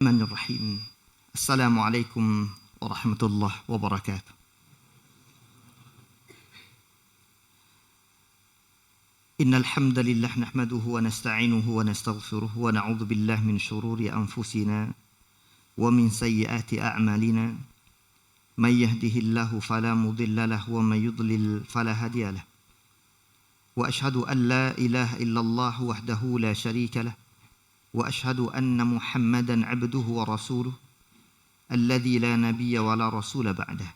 Bismillahirrahmanirrahim. Assalamualaikum warahmatullahi wabarakatuh. Innal hamdalillah nahmaduhu wa nasta'inuhu wa nastaghfiruh wa na'udzu billahi min shururi anfusina wa min sayyiati a'malina. May yahdihillahu fala mudilla lahu wa may yudlil fala hadiya lahu. Wa ashhadu an la ilaha illallah wahdahu la syarika lahu. وأشهد أن محمدا عبده ورسوله الذي لا نبي ولا رسول بعده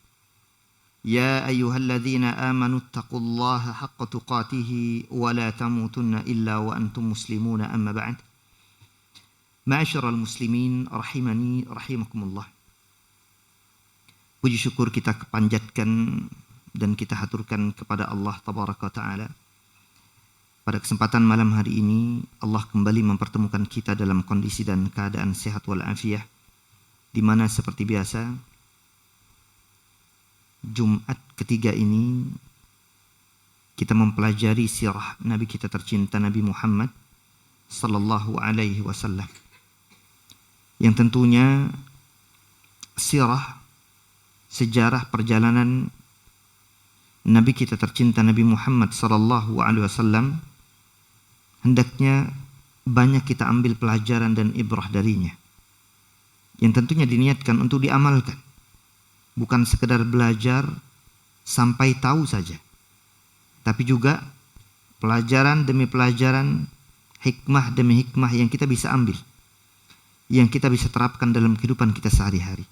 يا أيها الذين آمنوا اتقوا الله حق تقاته ولا تموتن إلا وأنتم مسلمون أما بعد معاشر المسلمين رحمني رحمكم الله. Puji syukur kita panjatkan dan kita haturkan kepada Allah Tabaraka Ta'ala. Pada kesempatan malam hari ini, Allah kembali mempertemukan kita dalam kondisi dan keadaan sehat walafiat, di mana seperti biasa, Jumat ketiga ini kita mempelajari sirah Nabi kita tercinta Nabi Muhammad sallallahu alaihi wasallam. Yang tentunya sirah, sejarah perjalanan Nabi kita tercinta Nabi Muhammad sallallahu alaihi wasallam hendaknya banyak kita ambil pelajaran dan ibrah darinya, yang tentunya diniatkan untuk diamalkan, bukan sekedar belajar sampai tahu saja, tapi juga pelajaran demi pelajaran, hikmah demi hikmah yang kita bisa ambil, yang kita bisa terapkan dalam kehidupan kita sehari-hari.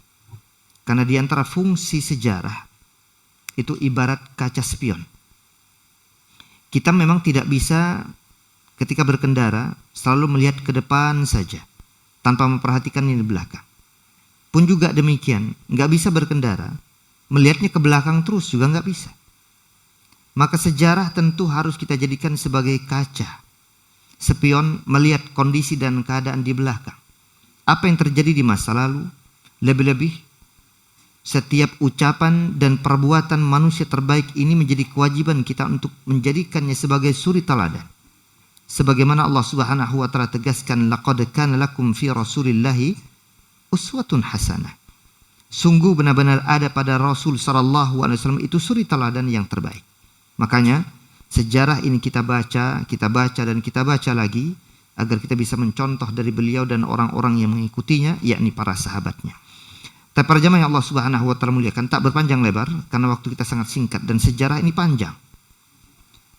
Karena di antara fungsi sejarah itu ibarat kaca spion. Kita memang tidak bisa ketika berkendara selalu melihat ke depan saja tanpa memperhatikan yang di belakang. Pun juga demikian, nggak bisa berkendara melihatnya ke belakang terus juga nggak bisa. Maka sejarah tentu harus kita jadikan sebagai kaca spion, melihat kondisi dan keadaan di belakang. Apa yang terjadi di masa lalu, lebih-lebih setiap ucapan dan perbuatan manusia terbaik ini menjadi kewajiban kita untuk menjadikannya sebagai suri teladan. Sebagaimana Allah Subhanahu wa taala tegaskan, laqad kana lakum fi Rasulillahi uswatun hasanah. Sungguh benar-benar ada pada Rasul sallallahu alaihi wasallam itu suri teladan yang terbaik. Makanya sejarah ini kita baca dan kita baca lagi agar kita bisa mencontoh dari beliau dan orang-orang yang mengikutinya, yakni para sahabatnya. Tapi para jamaah yang Allah Subhanahu wa taala muliakan, tak berpanjang lebar karena waktu kita sangat singkat dan sejarah ini panjang.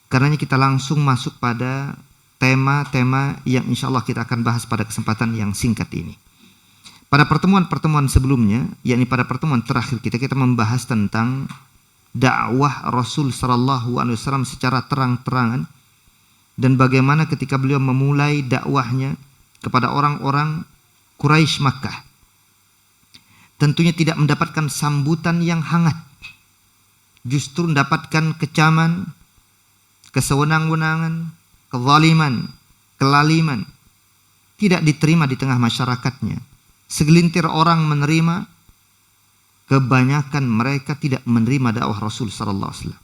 Karenanya kita langsung masuk pada tema-tema yang insya Allah kita akan bahas pada kesempatan yang singkat ini. Pada pertemuan-pertemuan sebelumnya, yakni pada pertemuan terakhir kita membahas tentang dakwah Rasul sallallahu alaihi wasallam secara terang-terangan dan bagaimana ketika beliau memulai dakwahnya kepada orang-orang Quraisy Makkah, tentunya tidak mendapatkan sambutan yang hangat, justru mendapatkan kecaman, kesewenang-wenangan, kezaliman, kelaliman, tidak diterima di tengah masyarakatnya. Segelintir orang menerima, kebanyakan mereka tidak menerima dakwah Rasul sallallahu alaihi wasallam.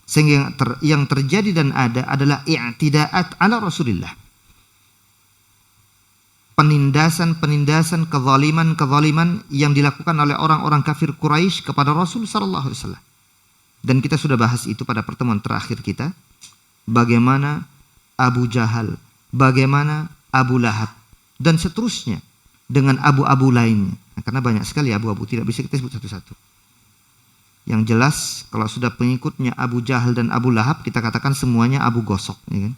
Sehingga yang terjadi dan ada adalah i'tidaat ala Rasulillah. Penindasan, kezaliman yang dilakukan oleh orang-orang kafir Quraisy kepada Rasul sallallahu alaihi wasallam. Dan kita sudah bahas itu pada pertemuan terakhir kita. Bagaimana Abu Jahal, bagaimana Abu Lahab, dan seterusnya dengan abu-abu lainnya. Nah, karena banyak sekali abu-abu, tidak bisa kita sebut satu-satu. Yang jelas kalau sudah pengikutnya Abu Jahal dan Abu Lahab, kita katakan semuanya Abu Gosok, ya kan?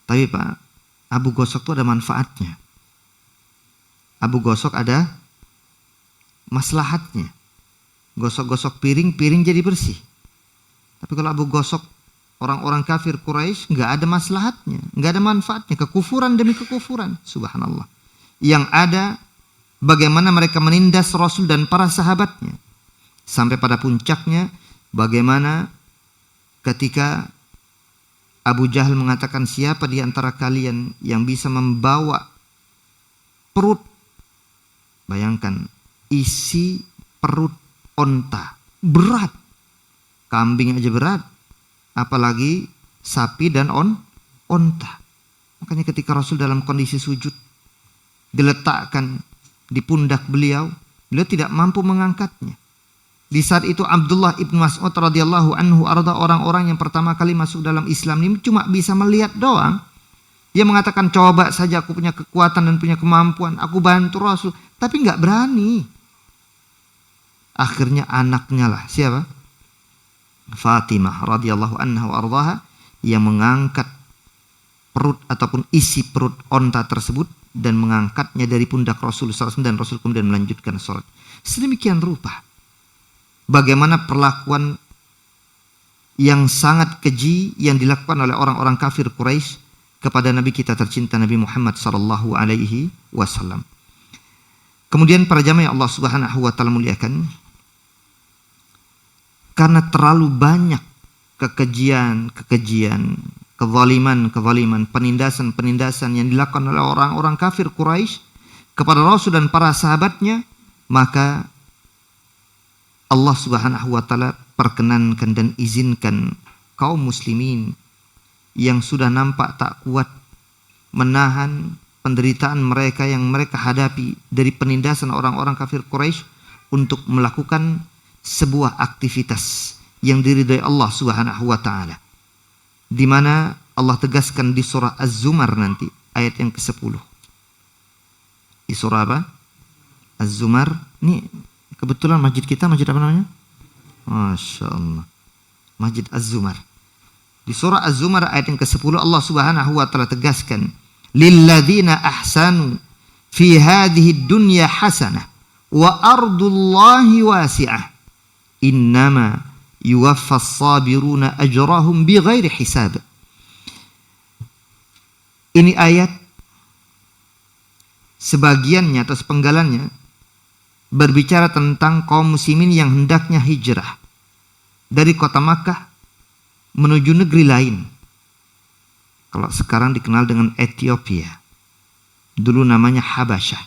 Tapi Pak, Abu Gosok itu ada manfaatnya. Abu Gosok ada maslahatnya. Gosok-gosok piring, piring jadi bersih. Tapi kalau Abu Gosok orang-orang kafir Quraisy, nggak ada maslahatnya, nggak ada manfaatnya, kekufuran demi kekufuran, subhanallah. Yang ada bagaimana mereka menindas Rasul dan para sahabatnya, sampai pada puncaknya bagaimana ketika Abu Jahal mengatakan, siapa di antara kalian yang bisa membawa perut, bayangkan isi perut onta, berat, kambing aja berat, apalagi sapi dan onta. Makanya ketika Rasul dalam kondisi sujud, diletakkan di pundak beliau, beliau tidak mampu mengangkatnya. Di saat itu Abdullah ibn Mas'ud radhiyallahu anhu arda, orang-orang yang pertama kali masuk dalam Islam ini cuma bisa melihat doang. Dia mengatakan, coba saja aku punya kekuatan dan punya kemampuan, aku bantu Rasul, tapi nggak berani. Akhirnya anaknya lah, siapa? Fatimah radhiyallahu anha wa ardaha, yang mengangkat perut ataupun isi perut onta tersebut dan mengangkatnya dari pundak Rasul SAW, dan Rasul kemudian melanjutkan sholat. Sedemikian rupa bagaimana perlakuan yang sangat keji yang dilakukan oleh orang-orang kafir Quraisy kepada Nabi kita tercinta Nabi Muhammad sallallahu alaihi wasallam. Kemudian para jamaah Allah Subhanahu wa taala muliakan, karena terlalu banyak kekejian, kezaliman, penindasan yang dilakukan oleh orang-orang kafir Quraisy kepada Rasul dan para sahabatnya, maka Allah Subhanahu wa taala perkenankan dan izinkan kaum muslimin yang sudah nampak tak kuat menahan penderitaan mereka yang mereka hadapi dari penindasan orang-orang kafir Quraisy untuk melakukan sebuah aktivitas yang diridhai Allah Subhanahu wa taala, di mana Allah tegaskan di surah Az-Zumar nanti ayat yang ke-10. Di surah apa? Az-Zumar. Ini kebetulan masjid kita, masjid apa namanya? Masya Allah, Masjid Az-Zumar. Di surah Az-Zumar ayat yang ke-10 Allah Subhanahu wa taala tegaskan, lilladzina ahsanu fi hadhihi dunya hasanah wa ardullahi wasi'ah innama yuwaffas sabiruna ajrahum bighairi hisab. Ini ayat sebagiannya atau sepenggalannya berbicara tentang kaum muslimin yang hendaknya hijrah dari kota Makkah menuju negeri lain. Kalau sekarang dikenal dengan Ethiopia, dulu namanya Habasyah.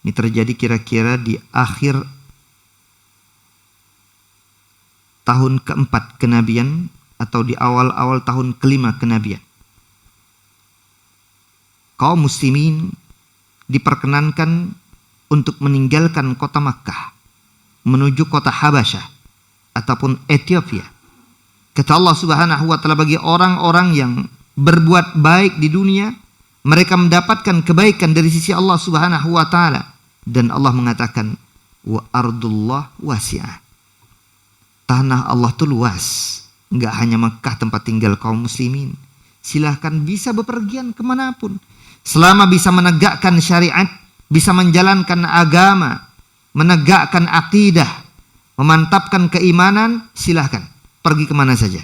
Ini terjadi kira-kira di akhir tahun keempat kenabian atau di awal-awal tahun kelima kenabian. Kaum muslimin diperkenankan untuk meninggalkan kota Makkah menuju kota Habasyah ataupun Ethiopia. Kata Allah Subhanahu wa taala, bagi orang-orang yang berbuat baik di dunia, mereka mendapatkan kebaikan dari sisi Allah Subhanahu wa taala, dan Allah mengatakan wa ardullah wasi'ah. Tanah Allah itu luas, enggak hanya Mekah tempat tinggal kaum muslimin. Silahkan bisa bepergian kemanapun, selama bisa menegakkan syariat, bisa menjalankan agama, menegakkan akidah, memantapkan keimanan, silahkan pergi kemana saja.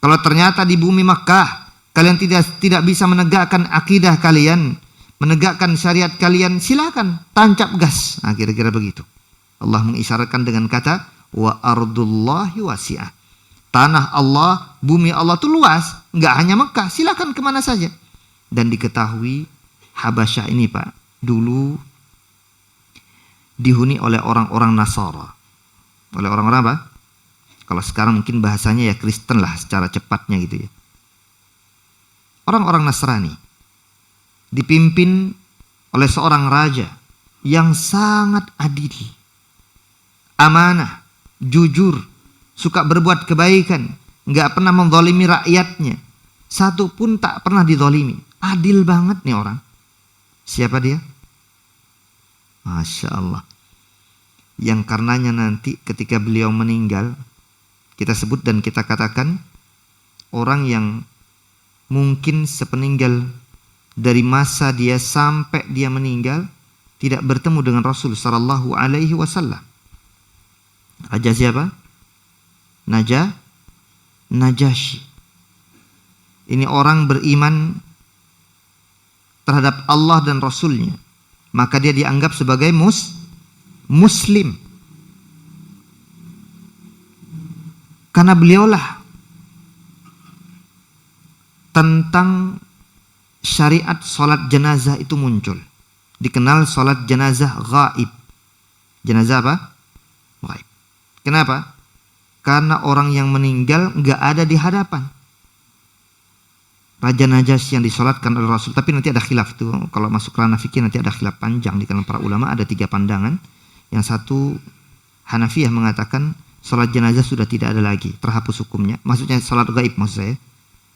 Kalau ternyata di bumi Makkah kalian tidak bisa menegakkan akidah kalian, menegakkan syariat kalian, silahkan tancap gas. Nah, kira-kira begitu. Allah mengisyaratkan dengan kata wa ardullahi wasi'ah. Tanah Allah, bumi Allah itu luas, nggak hanya Makkah, silahkan kemana saja. Dan diketahui Habasyah ini Pak, dulu dihuni oleh orang-orang Nasara. Oleh orang-orang apa? Kalau sekarang mungkin bahasanya ya Kristen lah secara cepatnya gitu ya. Orang-orang Nasrani dipimpin oleh seorang raja yang sangat adil, amanah, jujur, suka berbuat kebaikan, nggak pernah menzalimi rakyatnya, satu pun tak pernah dizalimi. Adil banget nih orang. Siapa dia? Masya Allah. Yang karenanya nanti ketika beliau meninggal, kita sebut dan kita katakan orang yang mungkin sepeninggal dari masa dia sampai dia meninggal tidak bertemu dengan Rasul sallallahu alaihi wasallam. Raja siapa? Najasyi. Ini orang beriman terhadap Allah dan Rasulnya, maka dia dianggap sebagai Muslim. Karena beliaulah tentang syariat sholat jenazah itu muncul. Dikenal sholat jenazah ghaib. Jenazah apa? Ghaib. Kenapa? Karena orang yang meninggal nggak ada di hadapan. Raja Najasyi yang disolatkan oleh Rasul. Tapi nanti ada khilaf tuh. Kalau masuk ranah fikih nanti ada khilaf panjang di kalangan para ulama. Ada 3 pandangan. Yang satu Hanafiyah mengatakan solat jenazah sudah tidak ada lagi, terhapus hukumnya. Maksudnya solat gaib maksud saya.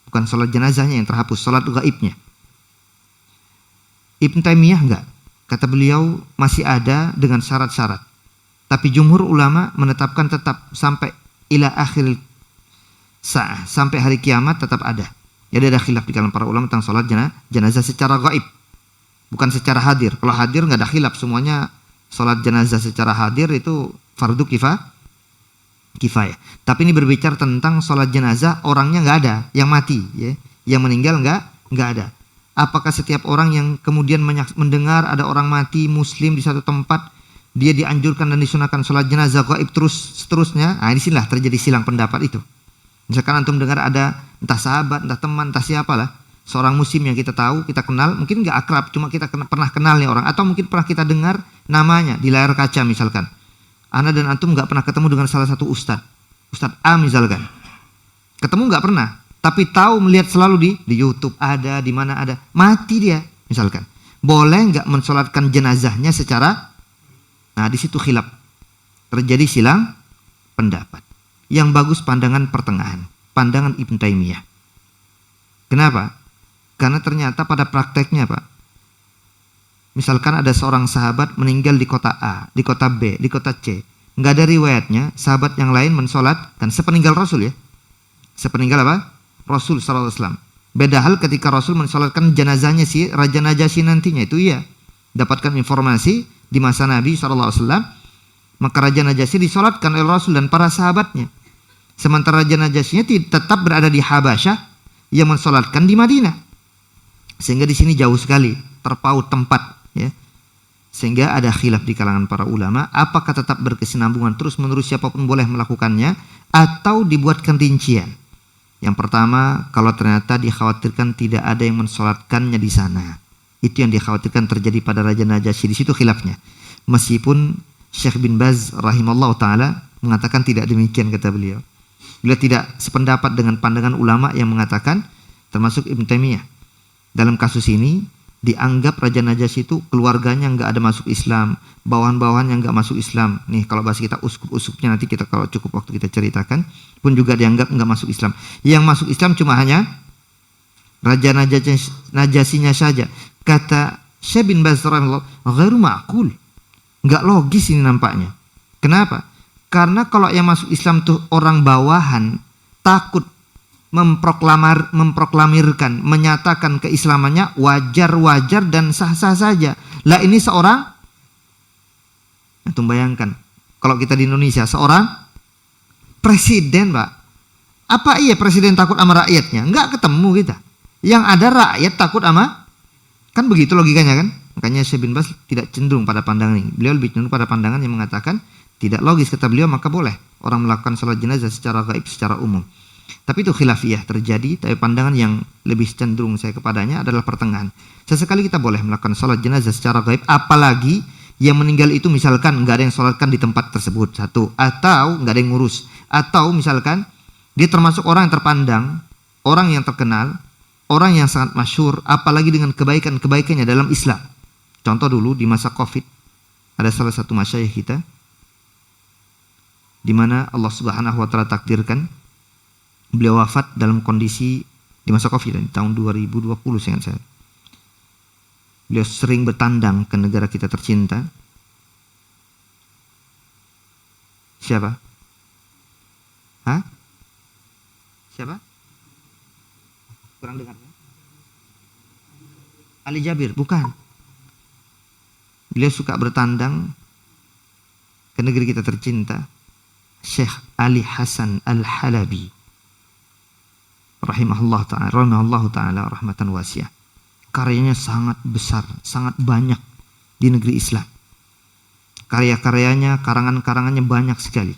Bukan solat jenazahnya yang terhapus, solat gaibnya. Ibn Taimiyah enggak. Kata beliau masih ada dengan syarat-syarat. Tapi jumhur ulama menetapkan tetap sampai ila akhir sa'ah, sampai hari kiamat tetap ada. Jadi ada khilaf di kalangan para ulama tentang solat jenazah secara gaib, bukan secara hadir. Kalau hadir nggak ada khilaf, semuanya solat jenazah secara hadir itu fardu kifayah. Tapi ini berbicara tentang solat jenazah orangnya nggak ada, yang mati, ya, yang meninggal nggak ada. Apakah setiap orang yang kemudian mendengar ada orang mati muslim di satu tempat, dia dianjurkan dan disunahkan solat jenazah gaib terus seterusnya? Nah, di sinilah terjadi silang pendapat itu. Misalkan antum dengar ada entah sahabat, entah teman, entah siapalah, seorang muslim yang kita tahu, kita kenal, mungkin nggak akrab, cuma kita pernah kenal nih orang, atau mungkin pernah kita dengar namanya di layar kaca misalkan. Ana dan antum nggak pernah ketemu dengan salah satu ustadz A misalkan. Ketemu nggak pernah, tapi tahu melihat selalu di YouTube ada, di mana ada, mati dia misalkan. Boleh nggak mensolatkan jenazahnya secara? Nah di situ khilaf, terjadi silang pendapat. Yang bagus pandangan pertengahan, pandangan Ibn Taimiyah. Kenapa? Karena ternyata pada prakteknya Pak, misalkan ada seorang sahabat meninggal di kota A, di kota B, di kota C, nggak ada riwayatnya sahabat yang lain mensolatkan sepeninggal Rasul ya. Sepeninggal apa? Rasul SAW. Beda hal ketika Rasul mensolatkan jenazahnya si Raja Najasyi nantinya, itu iya. Dapatkan informasi di masa Nabi SAW, maka Raja Najasyi disolatkan oleh Rasul dan para sahabatnya. Sementara Raja Najasyinya tetap berada di Habasyah yang mensolatkan di Madinah. Sehingga di sini jauh sekali, terpaut tempat, ya. Sehingga ada khilaf di kalangan para ulama, apakah tetap berkesinambungan terus-menerus siapapun boleh melakukannya atau dibuatkan rincian. Yang pertama, kalau ternyata dikhawatirkan tidak ada yang mensolatkannya di sana. Itu yang dikhawatirkan terjadi pada Raja Najasyi, di situ khilafnya. Meskipun Syekh bin Baz rahimallahu taala mengatakan tidak demikian, kata beliau. Beliau tidak sependapat dengan pandangan ulama yang mengatakan, termasuk Ibn Taimiyah. Dalam kasus ini dianggap Raja Najasyi itu keluarganya nggak ada masuk Islam, bawahan-bawahannya nggak masuk Islam. Nih kalau bahasa kita uskup-uskupnya nanti kita kalau cukup waktu kita ceritakan, pun juga dianggap nggak masuk Islam. Yang masuk Islam cuma hanya Raja Najasyinya saja. Kata Syekh bin Baz rahimahullah, ghairu ma'qul. Nggak logis ini nampaknya. Kenapa? Karena kalau yang masuk Islam tuh orang bawahan, takut memproklamirkan, menyatakan keislamannya, wajar-wajar dan sah-sah saja. Lah ini seorang, antum bayangkan, kalau kita di Indonesia, seorang presiden Pak. Apa iya presiden takut sama rakyatnya? Enggak ketemu kita. Yang ada rakyat takut sama, kan begitu logikanya kan? Makanya Syekh bin Baz tidak cenderung pada pandangan ini. Beliau lebih cenderung pada pandangan yang mengatakan tidak logis, kata beliau, maka boleh orang melakukan sholat jenazah secara gaib, secara umum. Tapi itu khilafiyah terjadi, tapi pandangan yang lebih cenderung saya kepadanya adalah pertengahan. Sesekali kita boleh melakukan sholat jenazah secara gaib, apalagi yang meninggal itu misalkan nggak ada yang sholatkan di tempat tersebut, satu, atau nggak ada yang ngurus, atau misalkan dia termasuk orang yang terpandang, orang yang terkenal, orang yang sangat masyhur, apalagi dengan kebaikan-kebaikannya dalam Islam. Contoh dulu di masa Covid, ada salah satu masyayikh kita, di mana Allah Subhanahu wa taala takdirkan beliau wafat dalam kondisi di masa Covid, di tahun 2020 seingat saya. Beliau sering bertandang ke negara kita tercinta. Siapa? Hah? Siapa? Kurang dengar. Ali Jabir, bukan. Beliau suka bertandang ke negeri kita tercinta. Syekh Ali Hasan Al-Halabi rahimahullah ta'ala rahmatan wasi'ah. Karyanya sangat besar, sangat banyak di negeri Islam. Karya-karyanya, karangan-karangannya banyak sekali.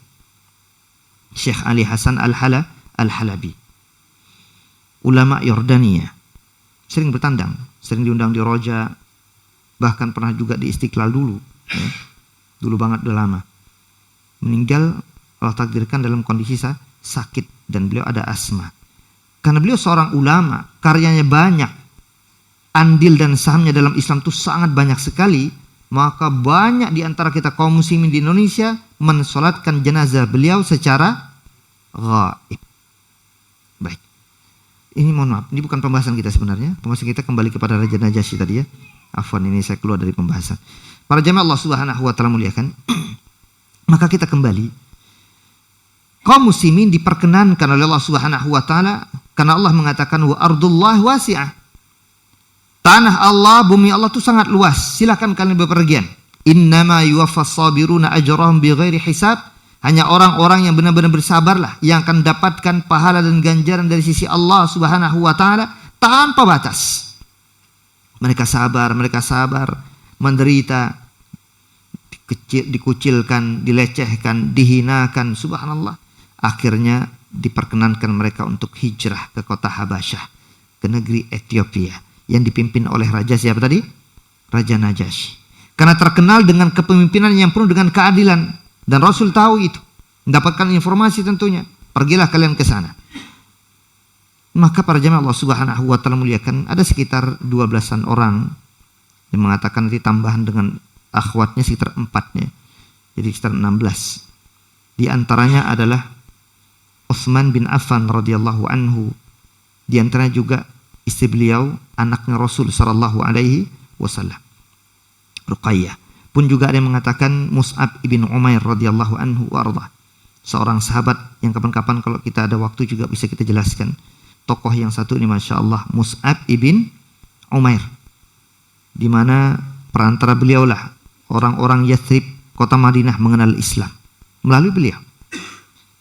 Syekh Ali Hasan Al-Halabi, ulama Yordania, sering bertandang, sering diundang di Roja, bahkan pernah juga di Istiqlal dulu, ya. Dulu banget, udah lama. Meninggal Allah takdirkan dalam kondisi sakit, dan beliau ada asma. Karena beliau seorang ulama, karyanya banyak, andil dan sahamnya dalam Islam itu sangat banyak sekali, maka banyak di antara kita kaum muslimin di Indonesia mensolatkan jenazah beliau secara gaib. Baik. Ini mohon maaf, ini bukan pembahasan kita sebenarnya. Pembahasan kita kembali kepada Raja Najasyi tadi ya. Afwan, ini saya keluar dari pembahasan. Para jamaah Allah Subhanahu wa taala muliakan. Maka kita kembali. Kaum muslimin diperkenankan oleh Allah Subhanahu wa taala karena Allah mengatakan wa ardullah wasi'ah. Tanah Allah, bumi Allah itu sangat luas. Silakan kalian bepergian. Innama yuwaffas sabiruna ajrahum bighairi hisab. Hanya orang-orang yang benar-benar bersabarlah yang akan dapatkan pahala dan ganjaran dari sisi Allah Subhanahu wa taala tanpa batas. Mereka sabar menderita, dikucilkan, dilecehkan, dihinakan, subhanallah. Akhirnya diperkenankan mereka untuk hijrah ke kota Habasyah, ke negeri Ethiopia yang dipimpin oleh raja siapa tadi? Raja Najasyi. Karena terkenal dengan kepemimpinan yang penuh dengan keadilan. Dan Rasul tahu itu, mendapatkan informasi tentunya. Pergilah kalian ke sana. Maka para jemaah Allah Subhanahu wa taala muliakan, ada sekitar 12-an orang yang mengatakan nanti tambahan dengan akhwatnya sekitar 4-nya. Jadi sekitar 16. Di antaranya adalah Utsman bin Affan radhiyallahu anhu. Di antaranya juga istri beliau, anaknya Rasul sallallahu alaihi wasallam, Ruqayyah. Pun juga ada yang mengatakan Mus'ab ibn Umair radhiyallahu anhu warḍah. Seorang sahabat yang kapan-kapan kalau kita ada waktu juga bisa kita jelaskan. Tokoh yang satu ini Masya Allah, Mus'ab ibn Umair. Di mana perantara beliaulah orang-orang Yathrib, kota Madinah mengenal Islam. Melalui beliau.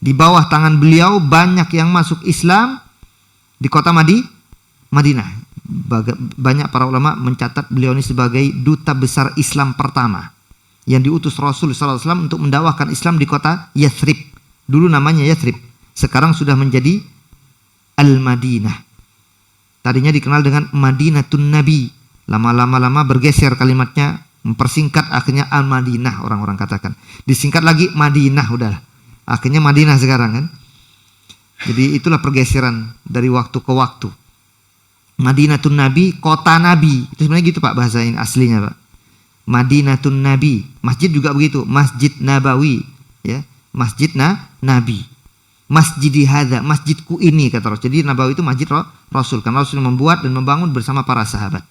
Di bawah tangan beliau banyak yang masuk Islam di kota Madinah. Banyak para ulama mencatat beliau ini sebagai duta besar Islam pertama yang diutus Rasul SAW untuk mendakwahkan Islam di kota Yathrib. Dulu namanya Yathrib, sekarang sudah menjadi Al-Madinah. Tadinya dikenal dengan Madinatun Nabi. Lama-lama bergeser kalimatnya, mempersingkat, akhirnya Al-Madinah orang-orang katakan. Disingkat lagi Madinah, udah. Akhirnya Madinah sekarang kan. Jadi itulah pergeseran dari waktu ke waktu. Madinatun Nabi, kota Nabi. Itu sebenarnya gitu Pak bahasa ini aslinya Pak. Madinatun Nabi. Masjid juga begitu, Masjid Nabawi, ya. Masjid Nabi. Masjidi hadza, masjidku ini kata Rasul. Jadi Nabawi itu masjid Rasul. Karena Rasul membuat dan membangun bersama para sahabat.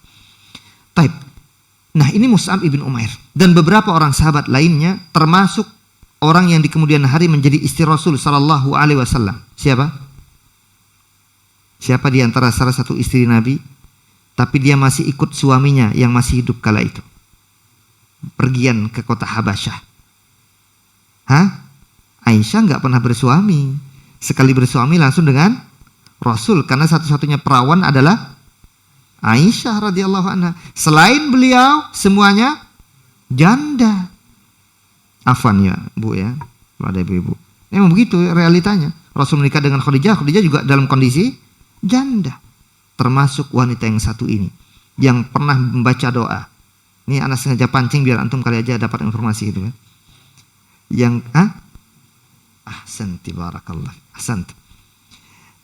Taib. Nah, ini Mus'ab ibn Umair dan beberapa orang sahabat lainnya, termasuk orang yang di kemudian hari menjadi istri Rasul sallallahu alaihi wasallam. Siapa? Siapa di antara salah satu istri Nabi, tapi dia masih ikut suaminya yang masih hidup kala itu. Pergian ke kota Habasyah. Aisyah nggak pernah bersuami. Sekali bersuami langsung dengan Rasul, karena satu-satunya perawan adalah Aisyah radhiyallahu anha. Selain beliau semuanya janda. Afwan ya Bu ya, kalau ada ibu-ibu. Memang begitu realitanya. Rasul menikah dengan Khadijah juga dalam kondisi janda. Termasuk wanita yang satu ini yang pernah membaca doa. Ini anak sengaja pancing biar antum kali aja dapat informasi itu kan. Yang ahsanti barakallah. Ahsant.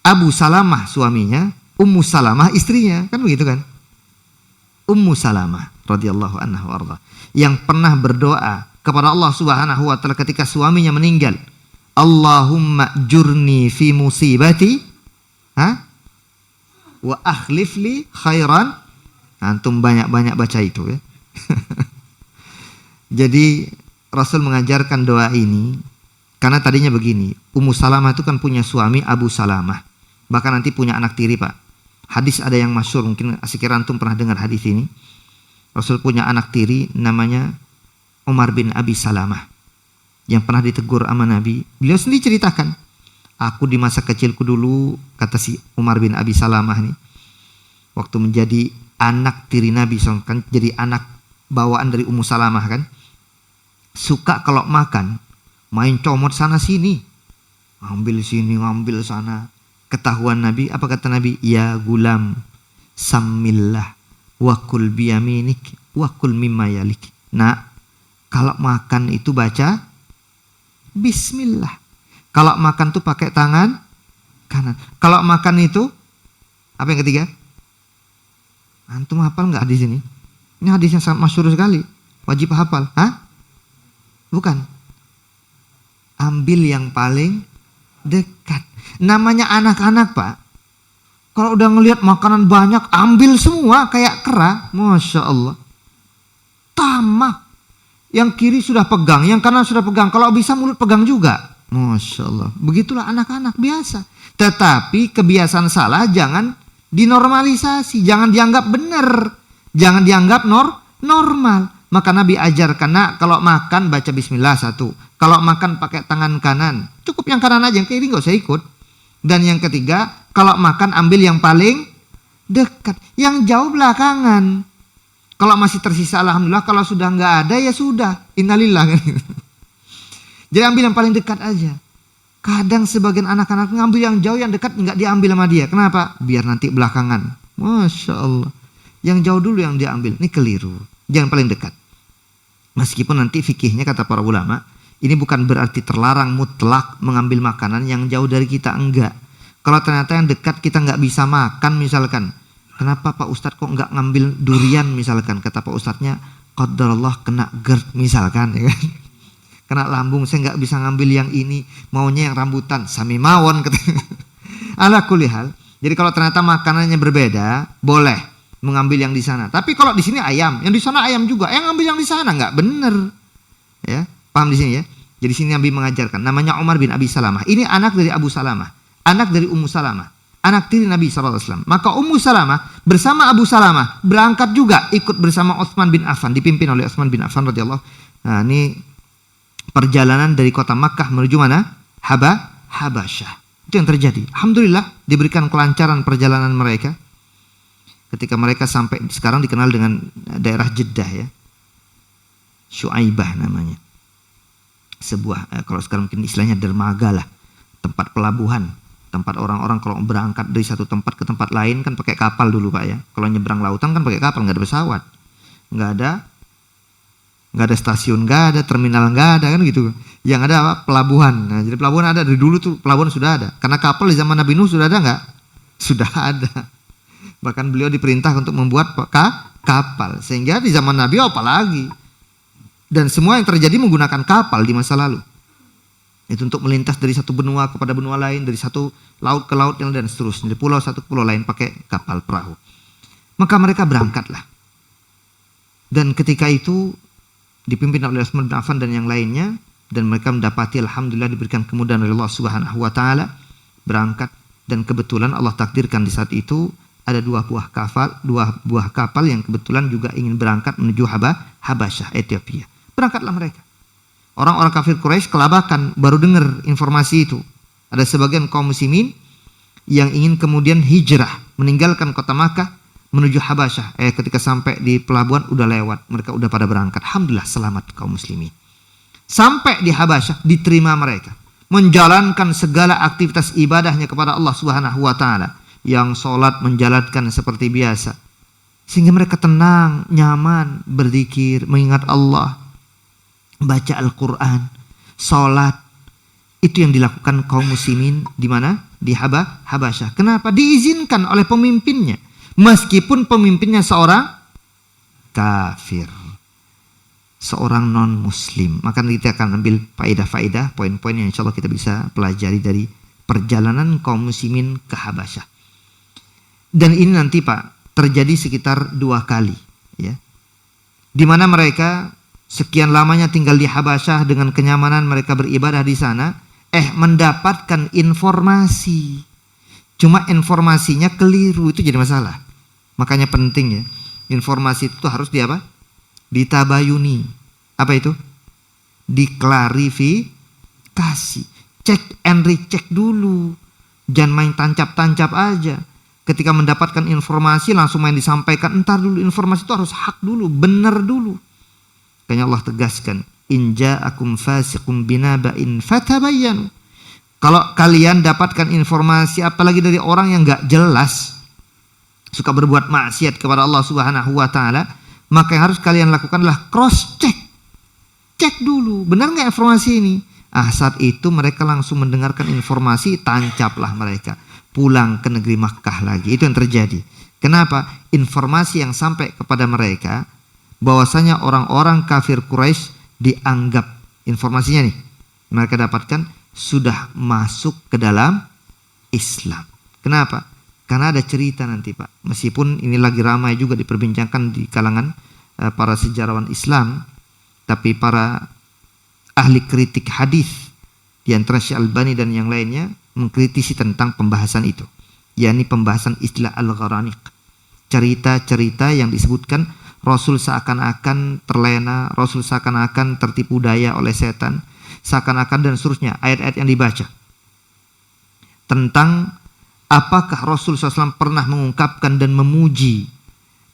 Abu Salamah suaminya, Ummu Salamah istrinya, kan begitu kan? Ummu Salamah radhiyallahu anha warḍah, yang pernah berdoa kepada Allah Subhanahu wa taala ketika suaminya meninggal. Allahumma jurni fi musibati wa akhlif li khairan. Antum banyak-banyak baca itu ya. Jadi Rasul mengajarkan doa ini karena tadinya begini, Ummu Salamah itu kan punya suami Abu Salamah, bahkan nanti punya anak tiri Pak. Hadis ada yang masyhur, mungkin sekira antum pernah dengar hadis ini. Rasul punya anak tiri namanya Umar bin Abi Salamah yang pernah ditegur sama Nabi. Beliau sendiri ceritakan, aku di masa kecilku dulu, kata si Umar bin Abi Salamah nih, waktu menjadi anak tiri Nabi, kan jadi anak bawaan dari Ummu Salamah kan, suka kalau makan main comot sana sini, ngambil sini ngambil sana. Ketahuan Nabi, apa kata Nabi? Ya gulam, samillah wakul biyaminik wakul mimma yalik. Nah, kalau makan itu baca bismillah. Kalau makan tuh pakai tangan kanan. Kalau makan itu Apa yang ketiga? Antum hafal nggak hadis ini? Ini hadis yang sangat masyhur sekali. Wajib hafal. Hah? Bukan. Ambil yang paling dekat. Namanya anak-anak, Pak. Kalau udah ngelihat makanan banyak, ambil semua kayak kera. Masya Allah. Tamak. Yang kiri sudah pegang, yang kanan sudah pegang. Kalau bisa mulut pegang juga. Masya Allah. Begitulah anak-anak biasa. Tetapi kebiasaan salah jangan dinormalisasi. Jangan dianggap benar. Jangan dianggap normal. Maka Nabi ajarkan, nak, kalau makan baca bismillah satu. Kalau makan pakai tangan kanan. Cukup yang kanan aja, yang kiri gak usah ikut. Dan yang ketiga, kalau makan ambil yang paling dekat. Yang jauh belakangan. Kalau masih tersisa alhamdulillah, kalau sudah nggak ada ya sudah. Innalillah kan. Jadi ambil yang paling dekat aja. Kadang sebagian anak-anak ngambil yang jauh, yang dekat nggak diambil sama dia. Kenapa? Biar nanti belakangan. Masya Allah. Yang jauh dulu yang diambil. Ini keliru. Jangan paling dekat. Meskipun nanti fikihnya kata para ulama, ini bukan berarti terlarang mutlak mengambil makanan yang jauh dari kita, enggak. Kalau ternyata yang dekat kita nggak bisa makan misalkan, kenapa Pak Ustadz kok nggak ngambil durian misalkan? Kata Pak Ustadznya, qadarullah kena GERD misalkan, ya kan? Kena lambung, saya nggak bisa ngambil yang ini, maunya yang rambutan, sami mawon. Ala kulli hal. Jadi kalau ternyata makanannya berbeda, boleh mengambil yang di sana. Tapi kalau di sini ayam, yang di sana ayam juga, yang ngambil yang di sana nggak bener, ya. Paham di sini ya? Jadi sini Nabi mengajarkan. Namanya Umar bin Abi Salamah. Ini anak dari Abu Salamah, anak dari Ummu Salamah, anak tiri Nabi SAW. Maka Ummu Salamah bersama Abu Salamah berangkat juga ikut bersama Utsman bin Affan, dipimpin oleh Utsman bin Affan radhiyallahu. Nah, ini perjalanan dari kota Makkah menuju mana? Habasyah. Itu yang terjadi. Alhamdulillah diberikan kelancaran perjalanan mereka. Ketika mereka sampai, sekarang dikenal dengan daerah Jeddah ya. Syuaibah namanya. Sebuah, kalau sekarang mungkin istilahnya dermaga lah. Tempat pelabuhan. Tempat orang-orang kalau berangkat dari satu tempat ke tempat lain kan pakai kapal dulu Pak ya. Kalau nyebrang lautan kan pakai kapal, nggak ada pesawat. Nggak ada stasiun, nggak ada terminal, nggak ada kan gitu. Yang ada apa? Pelabuhan. Nah, jadi pelabuhan ada dari dulu tuh, pelabuhan sudah ada. Karena kapal di zaman Nabi Nuh sudah ada nggak? Sudah ada. Bahkan beliau diperintah untuk membuat kapal. Sehingga di zaman Nabi apalagi. Dan semua yang terjadi menggunakan kapal di masa lalu. Itu untuk melintas dari satu benua kepada benua lain, dari satu laut ke laut yang dan seterusnya. Dari pulau satu ke pulau lain pakai kapal perahu. Maka mereka berangkatlah. Dan ketika itu dipimpin oleh Utsman bin Affan dan yang lainnya, dan mereka mendapati alhamdulillah diberikan kemudahan oleh Allah Subhanahu wa taala berangkat, dan kebetulan Allah takdirkan di saat itu ada dua buah kapal yang kebetulan juga ingin berangkat menuju Habasyah, Ethiopia. Berangkatlah mereka. Orang-orang kafir Quraisy kelabakan, baru dengar informasi itu. Ada sebagian kaum muslimin yang ingin kemudian hijrah, meninggalkan kota Makkah menuju Habasyah. Ketika sampai di pelabuhan udah lewat, mereka udah pada berangkat. Alhamdulillah selamat kaum muslimin. Sampai di Habasyah diterima mereka, menjalankan segala aktivitas ibadahnya kepada Allah Subhanahu wa taala. Yang sholat menjalankan seperti biasa. Sehingga mereka tenang, nyaman, berzikir, mengingat Allah, baca Al-Quran, sholat. Itu yang dilakukan kaum muslimin di mana? Di Habasyah. Kenapa? Diizinkan oleh pemimpinnya. Meskipun pemimpinnya seorang kafir, seorang non-muslim. Maka kita akan ambil faedah-faedah, poin-poin yang insya Allah kita bisa pelajari dari perjalanan kaum muslimin ke Habasyah. Dan ini nanti Pak terjadi sekitar 2 kali ya. Di mana mereka sekian lamanya tinggal di Habasyah dengan kenyamanan mereka beribadah di sana, mendapatkan informasi. Cuma informasinya keliru, itu jadi masalah. Makanya penting ya. Informasi itu harus ditabayuni. Apa itu? Diklarifikasi. Cek and recheck dulu. Jangan main tancap-tancap aja. Ketika mendapatkan informasi langsung main disampaikan. Entar dulu, informasi itu harus hak dulu, benar dulu. Kayaknya Allah tegaskan, in ja'akum fasiqun binaba'in fatabayyanu. Kalau kalian dapatkan informasi apalagi dari orang yang enggak jelas, suka berbuat maksiat kepada Allah Subhanahu wa taala, maka yang harus kalian lakukan adalah cross check. Cek dulu, benar enggak informasi ini? Saat itu mereka langsung mendengarkan informasi, tancaplah mereka. pulang ke negeri Makkah lagi. Itu yang terjadi. Kenapa? Informasi yang sampai kepada mereka bahwasanya orang-orang kafir Quraisy dianggap, informasinya nih mereka dapatkan, sudah masuk ke dalam Islam. Kenapa? Karena ada cerita nanti Pak, meskipun ini lagi ramai juga diperbincangkan di kalangan para sejarawan Islam, tapi para ahli kritik hadis di antara Syekh Albani dan yang lainnya mengkritisi tentang pembahasan itu, yakni pembahasan istilah al-gharaniq, cerita-cerita yang disebutkan Rasul seakan-akan terlena, Rasul seakan-akan tertipu daya oleh setan, seakan-akan dan seterusnya, ayat-ayat yang dibaca tentang apakah Rasul SAW pernah mengungkapkan dan memuji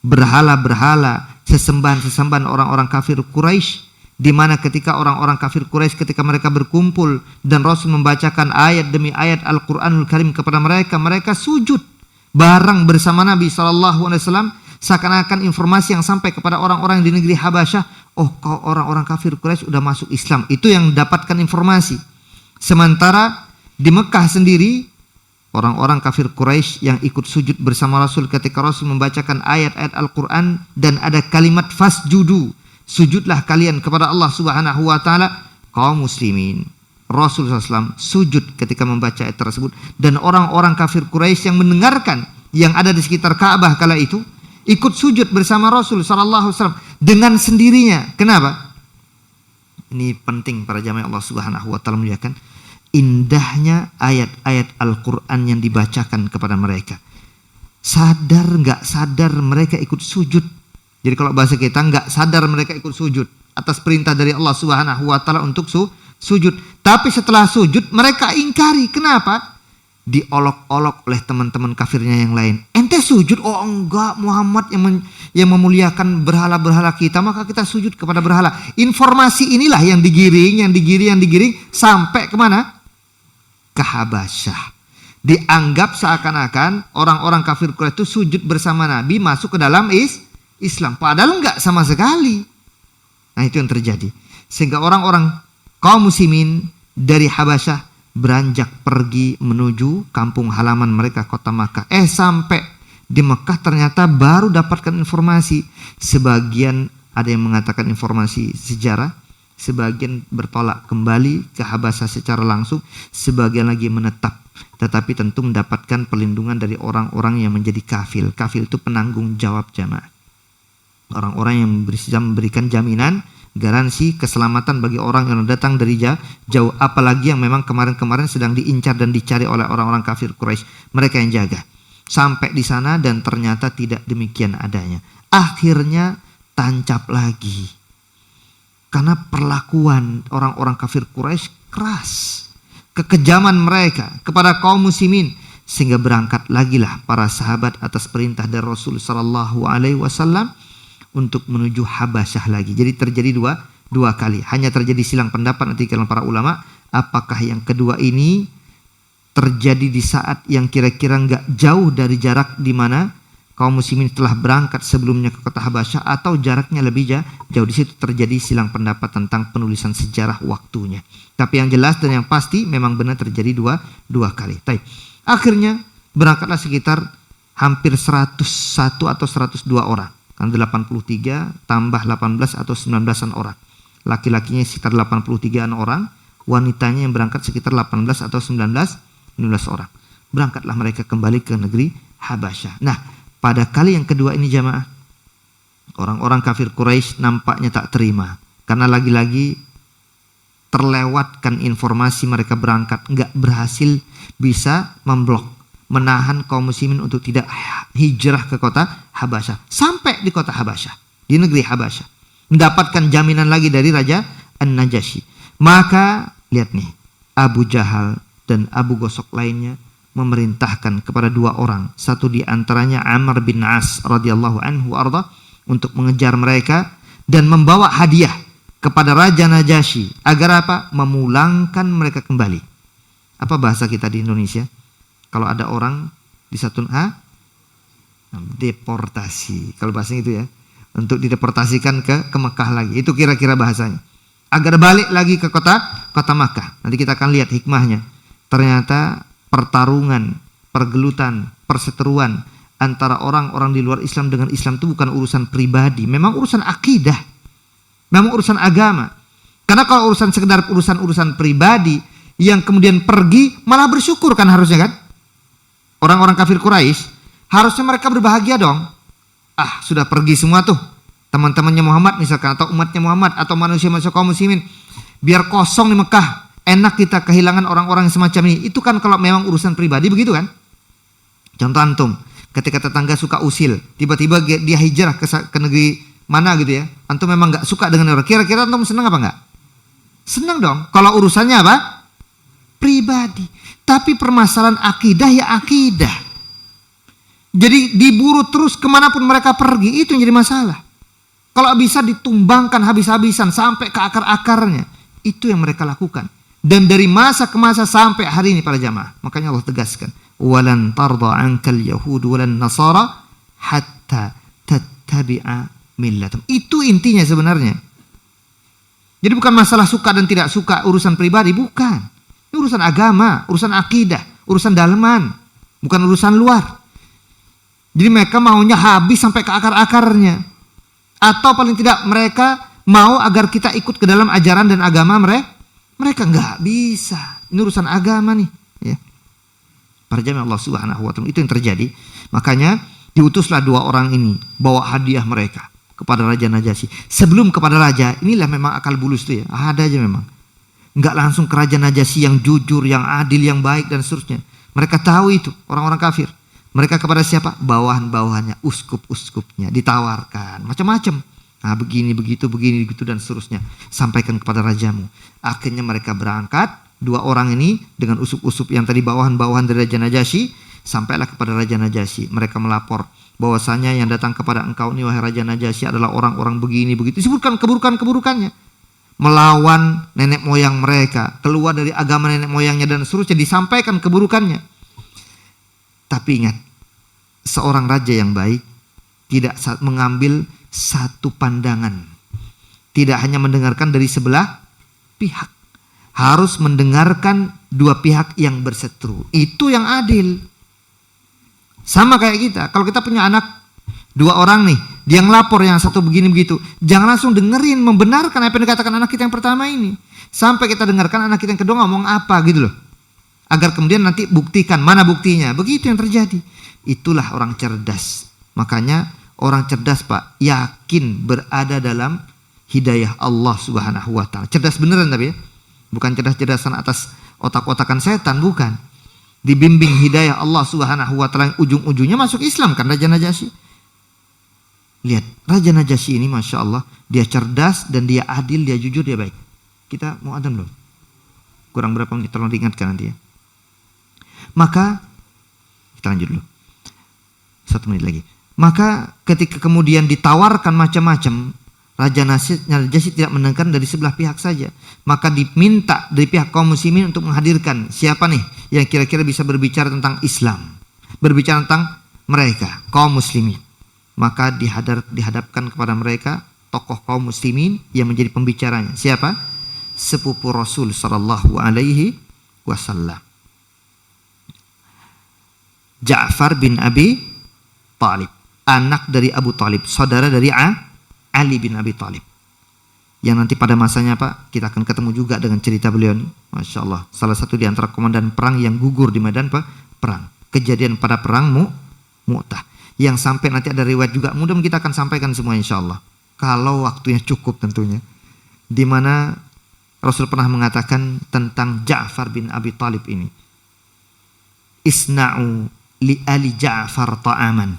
berhala-berhala, sesembahan-sesembahan orang-orang kafir Quraisy, di mana ketika orang-orang kafir Quraisy ketika mereka berkumpul dan Rasul membacakan ayat demi ayat Al-Qur'anul Karim kepada mereka, mereka sujud bareng bersama Nabi SAW, seakan-akan informasi yang sampai kepada orang-orang di negeri Habasyah, oh kau orang-orang kafir Quraisy sudah masuk Islam. Itu yang dapatkan informasi. Sementara di Mekah sendiri, orang-orang kafir Quraisy yang ikut sujud bersama Rasul ketika Rasul membacakan ayat-ayat Al-Quran dan ada kalimat fasjudu, sujudlah kalian kepada Allah Subhanahu wa ta'ala, kaum muslimin, Rasul SAW sujud ketika membaca ayat tersebut, dan orang-orang kafir Quraisy yang mendengarkan, yang ada di sekitar Ka'bah kala itu ikut sujud bersama Rasul SAW dengan sendirinya. Kenapa? Ini penting para jamaah Allah Subhanahu wa ta'ala muliakan. Indahnya ayat-ayat Al-Quran yang dibacakan kepada mereka. Sadar nggak sadar mereka ikut sujud. Jadi kalau bahasa kita, nggak sadar mereka ikut sujud atas perintah dari Allah Subhanahu wa ta'ala untuk sujud. Tapi setelah sujud mereka ingkari. Kenapa? Diolok-olok oleh teman-teman kafirnya yang lain. Ente sujud? Oh enggak, Muhammad yang memuliakan berhala-berhala kita, maka kita sujud kepada berhala. Informasi inilah yang digiring sampai kemana? Ke Habasyah. Dianggap seakan-akan orang-orang kafir Quraisy itu sujud bersama Nabi, masuk ke dalam Islam. Padahal enggak sama sekali. Nah itu yang terjadi. Sehingga orang-orang kaum muslimin dari Habasyah beranjak pergi menuju kampung halaman mereka, kota Makkah. Sampai di Mekah ternyata baru dapatkan informasi. Sebagian ada yang mengatakan informasi sejarah, sebagian bertolak kembali ke Habasyah secara langsung, sebagian lagi menetap, tetapi tentu mendapatkan perlindungan dari orang-orang yang menjadi kafil. Kafil itu penanggung jawab jamaah, orang-orang yang memberikan jaminan, garansi keselamatan bagi orang yang datang dari jauh, apalagi yang memang kemarin-kemarin sedang diincar dan dicari oleh orang-orang kafir Quraisy. Mereka yang jaga. Sampai di sana dan ternyata tidak demikian adanya. Akhirnya tancap lagi. Karena perlakuan orang-orang kafir Quraisy keras. Kekejaman mereka kepada kaum muslimin, sehingga berangkat lagilah para sahabat atas perintah dari Rasul sallallahu alaihi wasallam untuk menuju Habasyah lagi. Jadi terjadi dua kali. Hanya terjadi silang pendapat nanti kalangan para ulama. Apakah yang kedua ini terjadi di saat yang kira-kira nggak jauh dari jarak di mana kaum muslimin telah berangkat sebelumnya ke kota Habasyah, atau jaraknya lebih jauh. Di situ terjadi silang pendapat tentang penulisan sejarah waktunya. Tapi yang jelas dan yang pasti memang benar terjadi dua kali. Akhirnya berangkatlah sekitar hampir 101 atau 102 orang. Kan 83 tambah 18 atau 19-an orang. Laki-lakinya sekitar 83-an orang, wanitanya yang berangkat sekitar 18 atau 19 orang. Berangkatlah mereka kembali ke negeri Habasyah. Nah, pada kali yang kedua ini jamaah, orang-orang kafir Quraisy nampaknya tak terima, karena lagi-lagi terlewatkan informasi mereka berangkat, nggak berhasil bisa memblok, menahan kaum muslimin untuk tidak hijrah ke kota Habasyah. Sampai di kota Habasyah, di negeri Habasyah, mendapatkan jaminan lagi dari Raja An-Najasyi. Maka lihat nih, Abu Jahal dan Abu Gosok lainnya memerintahkan kepada dua orang, satu di antaranya Amr bin As radhiyallahu anhu arda, untuk mengejar mereka dan membawa hadiah kepada Raja Najasyi agar apa? Memulangkan mereka kembali. Apa bahasa kita di Indonesia? Kalau ada orang di satu deportasi, kalau bahasanya itu ya, untuk dideportasikan ke Mekah lagi, itu kira-kira bahasanya, agar balik lagi ke kota Makkah. Nanti kita akan lihat hikmahnya. Ternyata pertarungan pergelutan, perseteruan antara orang-orang di luar Islam dengan Islam itu bukan urusan pribadi, memang urusan akidah, memang urusan agama. Karena kalau urusan sekedar urusan pribadi yang kemudian pergi, malah bersyukur kan harusnya kan? Orang-orang kafir Quraisy harusnya mereka berbahagia dong. Ah, sudah pergi semua tuh teman-temannya Muhammad misalkan, atau umatnya Muhammad, atau manusia-manusia kaum muslimin. Biar kosong di Mekah, enak kita kehilangan orang-orang semacam ini. Itu kan kalau memang urusan pribadi begitu kan? Contoh antum, ketika tetangga suka usil, tiba-tiba dia hijrah ke negeri mana gitu ya, antum memang gak suka dengan orang, kira-kira antum senang apa enggak? Senang dong. Kalau urusannya apa? Pribadi. Tapi permasalahan akidah ya akidah. Jadi diburu terus kemanapun mereka pergi, itu yang jadi masalah. Kalau bisa ditumbangkan habis-habisan sampai ke akar-akarnya, itu yang mereka lakukan. Dan dari masa ke masa sampai hari ini para jamaah. Makanya Allah tegaskan, walan tarda ankal yahud walan nasara hatta tattabi'a millatum. Itu intinya sebenarnya. Jadi bukan masalah suka dan tidak suka, urusan pribadi, bukan. Ini urusan agama, urusan akidah, urusan dalaman, bukan urusan luar. Jadi mereka maunya habis sampai ke akar-akarnya. Atau paling tidak mereka mau agar kita ikut ke dalam ajaran dan agama mereka. Mereka nggak bisa. Ini urusan agama nih. Ya. Para jamaah Allah Subhanahu wa Ta'ala, itu yang terjadi. Makanya diutuslah dua orang ini bawa hadiah mereka kepada Raja Najasyi. Sebelum kepada Raja, inilah memang akal bulus tuh ya. Ada aja memang. Nggak langsung ke Raja Najasyi yang jujur, yang adil, yang baik dan seterusnya. Mereka tahu itu orang-orang kafir. Mereka kepada siapa? Bawahan-bawahannya, uskup-uskupnya, ditawarkan macam-macam. Nah, begini, begitu, dan seterusnya. Sampaikan kepada rajamu. Akhirnya mereka berangkat, dua orang ini dengan usup-usup yang tadi bawahan-bawahan dari Raja Najasyi, sampailah kepada Raja Najasyi. Mereka melapor bahwasanya yang datang kepada engkau ini wahai Raja Najasyi adalah orang-orang begini, begitu. Disebutkan keburukan-keburukannya. Melawan nenek moyang mereka, keluar dari agama nenek moyangnya dan seterusnya, disampaikan keburukannya. Tapi ingat, seorang raja yang baik tidak mengambil satu pandangan. Tidak hanya mendengarkan dari sebelah pihak. Harus mendengarkan dua pihak yang berseteru. Itu yang adil. Sama kayak kita. Kalau kita punya anak, dua orang nih, dia ngelapor yang satu begini begitu. Jangan langsung dengerin, membenarkan apa yang dikatakan anak kita yang pertama ini. Sampai kita dengarkan anak kita yang kedua ngomong apa gitu loh. Agar kemudian nanti buktikan mana buktinya. Begitu yang terjadi. Itulah orang cerdas. Makanya orang cerdas Pak yakin berada dalam hidayah Allah Subhanahu wa Ta'ala. Cerdas beneran tapi ya. Bukan cerdas-cerdasan atas otak-otakan setan, bukan. Dibimbing hidayah Allah Subhanahu wa Ta'ala, yang ujung-ujungnya masuk Islam kan Raja Najasyi. Lihat, Raja Najasyi ini Masya Allah, dia cerdas dan dia adil, dia jujur, dia baik. Kita mau adzan belum? Kurang berapa menit, tolong diingatkan nanti ya. Maka kita lanjut dulu 1 menit lagi. Maka ketika kemudian ditawarkan macam-macam, Raja Najasyi tidak mendengarkan dari sebelah pihak saja. Maka diminta dari pihak kaum muslimin untuk menghadirkan siapa nih yang kira-kira bisa berbicara tentang Islam, berbicara tentang mereka kaum muslimin. Maka dihadapkan kepada mereka tokoh kaum muslimin yang menjadi pembicaranya. Siapa? Sepupu Rasul sallallahu alaihi wasallam, Ja'far bin Abi Talib, anak dari Abu Talib, saudara dari Ali bin Abi Talib. Yang nanti pada masanya Pak, kita akan ketemu juga dengan cerita beliau ini. Masya Allah, salah satu di antara komandan perang yang gugur di medan perang. Kejadian pada perang Mu'tah. Yang sampai nanti ada riwayat juga, mudah-mudahan kita akan sampaikan semua insya Allah. Kalau waktunya cukup tentunya. Di mana Rasul pernah mengatakan tentang Ja'far bin Abi Talib ini. Isna'u li ali Ja'far ta'aman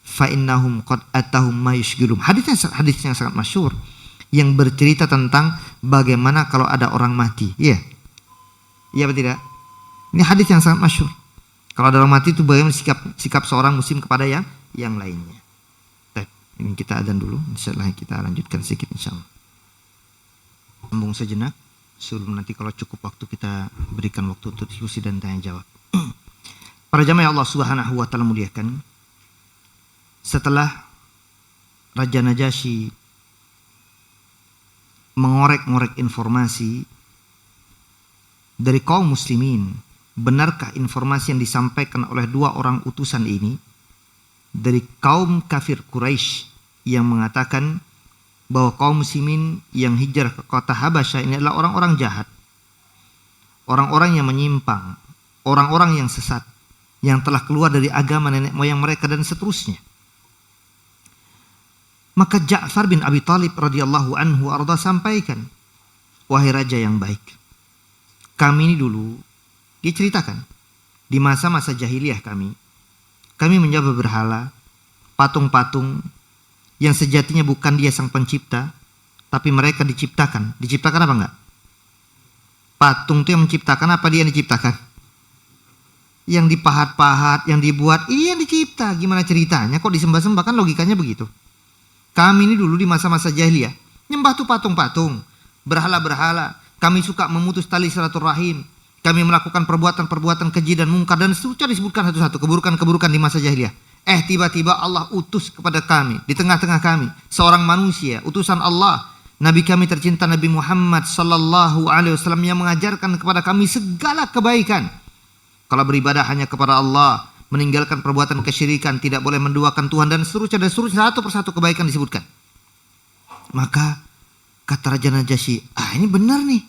fa innahum qad atahum ma yushghilum. Hadisnya sangat masyhur yang bercerita tentang bagaimana kalau ada orang mati. Iya. Iya atau tidak? Ini hadis yang sangat masyhur. Kalau ada orang mati itu bagaimana sikap seorang muslim kepada yang lainnya. Baik, ini kita adzan dulu, insyaallah kita lanjutkan sedikit insyaallah. Sambung sejenak sebelum nanti kalau cukup waktu kita berikan waktu untuk diskusi dan tanya jawab. Para jamaah Allah Subhanahu wa Ta'ala muliakan, setelah Raja Najasyi mengorek-ngorek informasi dari kaum muslimin benarkah informasi yang disampaikan oleh dua orang utusan ini dari kaum kafir Quraisy yang mengatakan bahwa kaum muslimin yang hijrah ke kota Habasyah ini adalah orang-orang jahat, orang-orang yang menyimpang, orang-orang yang sesat, yang telah keluar dari agama nenek moyang mereka dan seterusnya. Maka Ja'far bin Abi Thalib radhiyallahu anhu arda sampaikan, wahai raja yang baik, kami ini dulu, dia ceritakan, di masa-masa jahiliyah kami menyembah berhala, patung-patung yang sejatinya bukan dia sang pencipta, tapi mereka diciptakan. Diciptakan apa enggak? Patung itu yang menciptakan apa dia yang diciptakan? Yang dipahat-pahat, yang dibuat, iya yang dicipta. Gimana ceritanya? Kok disembah-sembah? Kan logikanya begitu. Kami ini dulu di masa-masa jahiliyah nyembah tuh patung-patung, berhala-berhala. Kami suka memutus tali silaturahim. Kami melakukan perbuatan-perbuatan keji dan mungkar dan seterusnya disebutkan satu-satu keburukan-keburukan di masa jahiliyah. Tiba-tiba Allah utus kepada kami, di tengah-tengah kami, seorang manusia, utusan Allah, Nabi kami tercinta Nabi Muhammad sallallahu alaihi wasallam yang mengajarkan kepada kami segala kebaikan. Kalau beribadah hanya kepada Allah, meninggalkan perbuatan kesyirikan, tidak boleh menduakan Tuhan dan seterusnya, satu persatu kebaikan disebutkan. Maka kata Raja Najasyi, ini benar nih.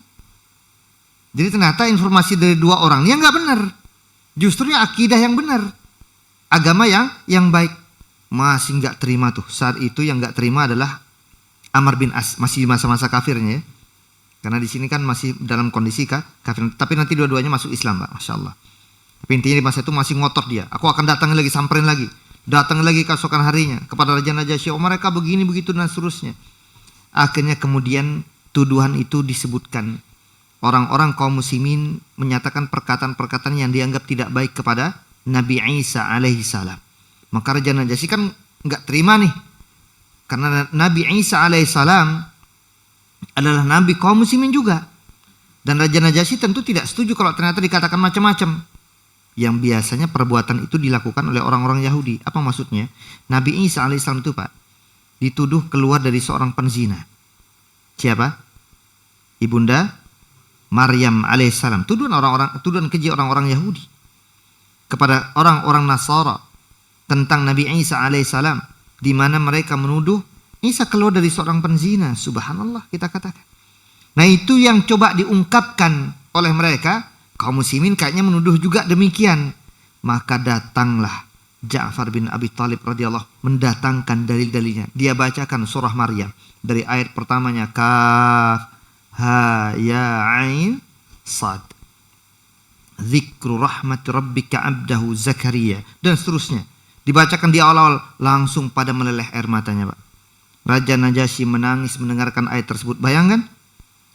Jadi ternyata informasi dari dua orang ini nggak benar. Justru akidah yang benar, agama yang baik. Masih nggak terima tuh. Saat itu yang nggak terima adalah Amr bin As, masih di masa-masa kafirnya ya. Karena di sini kan masih dalam kondisi kafir. Tapi nanti dua-duanya masuk Islam, Pak, masya Allah. Tapi intinya di masa itu masih ngotot dia. Aku akan datang lagi, samperin lagi. Datang lagi keesokan harinya kepada Raja Najasyi. Oh mereka begini begitu dan seterusnya. Akhirnya kemudian tuduhan itu disebutkan. Orang-orang kaum muslimin menyatakan perkataan-perkataan yang dianggap tidak baik kepada Nabi Isa alaihi salam. Maka Raja Najasyi kan nggak terima nih. Karena Nabi Isa alaihi salam adalah Nabi kaum muslimin juga. Dan Raja Najasyi tentu tidak setuju kalau ternyata dikatakan macam-macam. Yang biasanya perbuatan itu dilakukan oleh orang-orang Yahudi. Apa maksudnya? Nabi Isa alaihissalam itu Pak, dituduh keluar dari seorang penzina. Siapa? Ibunda Maryam alaihissalam. Tuduhan keji orang-orang Yahudi kepada orang-orang Nasara tentang Nabi Isa alaihissalam, di mana mereka menuduh Isa keluar dari seorang penzina. Subhanallah kita katakan. Nah itu yang coba diungkapkan oleh mereka. Kaum muslimin kayaknya menuduh juga demikian. Maka datanglah Ja'far bin Abi Thalib radhiyallahu mendatangkan dalil-dalilnya. Dia bacakan surah Maryam dari ayat pertamanya kaf ha ya ain sad. Dzikru rahmat rabbika abdahu Zakaria dan seterusnya. Dibacakan di awal-awal langsung pada meleleh air matanya, Pak. Raja Najasyi menangis mendengarkan ayat tersebut. Bayangkan